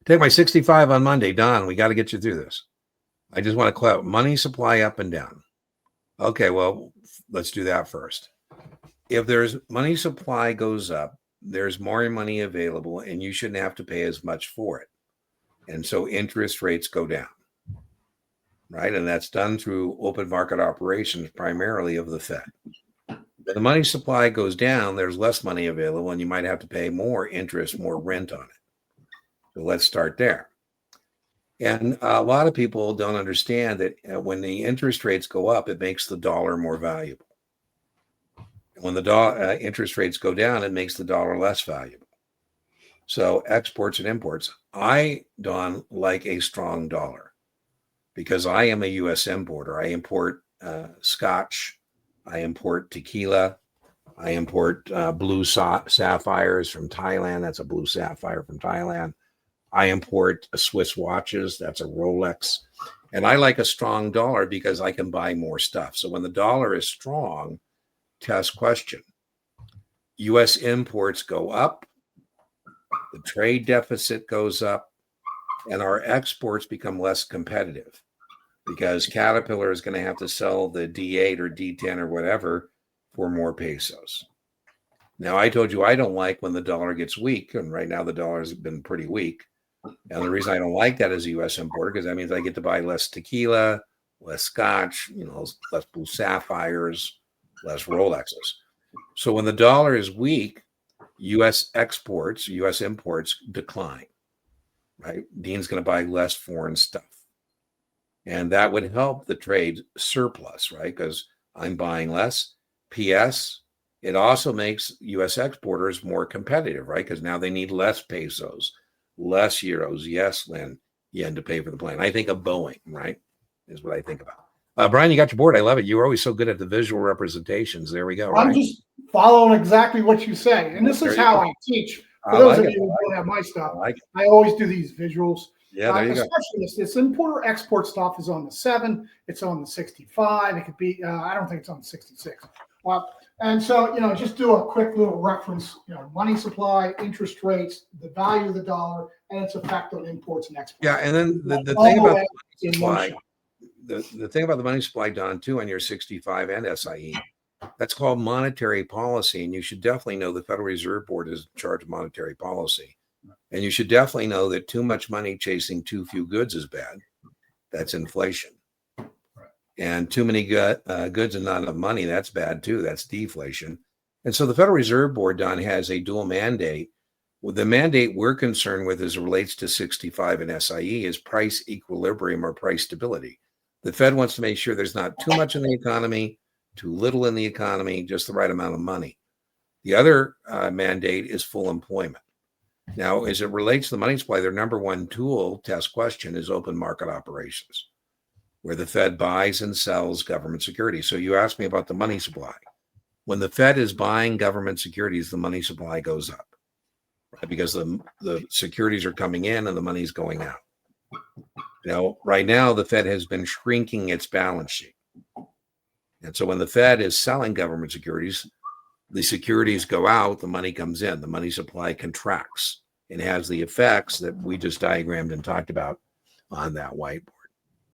Take my 65 on Monday. Don, we got to get you through this. I just want to clear money supply up and down. Okay, well, let's do that first. If there's money supply goes up, there's more money available and you shouldn't have to pay as much for it. And so interest rates go down, right? And that's done through open market operations, primarily of the Fed. When the money supply goes down, there's less money available and you might have to pay more interest, more rent on it. So let's start there. And a lot of people don't understand that when the interest rates go up, it makes the dollar more valuable. When the interest rates go down, it makes the dollar less valuable. So exports and imports. I, Don, like a strong dollar because I am a U.S. importer. I import Scotch. I import tequila. I import blue sapphires from Thailand. That's a blue sapphire from Thailand. I import Swiss watches. That's a Rolex. And I like a strong dollar because I can buy more stuff. So when the dollar is strong, test question, U.S. imports go up, the trade deficit goes up, and our exports become less competitive because Caterpillar is going to have to sell the D8 or D10 or whatever for more pesos. Now, I told you I don't like when the dollar gets weak, and right now the dollar has been pretty weak. And the reason I don't like that as a U.S. importer, because that means I get to buy less tequila, less Scotch, less blue sapphires, less Rolexes. So when the dollar is weak, U.S. exports, U.S. imports decline, right? Dean's going to buy less foreign stuff. And that would help the trade surplus, right? Because I'm buying less. P.S. It also makes U.S. exporters more competitive, right? Because now they need less pesos, less euros, yes, yen to pay for the plane. I think of Boeing, right? Is what I think about. Brian, you got your board. I love it. You were always so good at the visual representations. There we go. I'm just following exactly what you say. And this is how I teach. For those of you who don't have my stuff, I always do these visuals. Yeah, there you go. Especially this importer-export stuff is on the 7. It's on the 65. It could be, I don't think it's on the 66. And so, just do a quick little reference, money supply, interest rates, the value of the dollar, and its effect on imports and exports. Yeah, and then the thing about the money supply, the thing about the money supply, Don, too, on your 65 and SIE, that's called monetary policy. And you should definitely know the Federal Reserve Board is in charge of monetary policy. And you should definitely know that too much money chasing too few goods is bad. That's inflation. And too many goods and not enough money, that's bad too. That's deflation. And so the Federal Reserve Board, Don, has a dual mandate. Well, the mandate we're concerned with as it relates to 65 and SIE is price equilibrium or price stability. The Fed wants to make sure there's not too much in the economy, too little in the economy, just the right amount of money. The other mandate is full employment. Now, as it relates to the money supply, their number one tool, test question, is open market operations, where the Fed buys and sells government securities. So you asked me about the money supply. When the Fed is buying government securities, the money supply goes up, right? Because the securities are coming in and the money's going out. Right now, the Fed has been shrinking its balance sheet. And so when the Fed is selling government securities, the securities go out, the money comes in, the money supply contracts and has the effects that we just diagrammed and talked about on that whiteboard.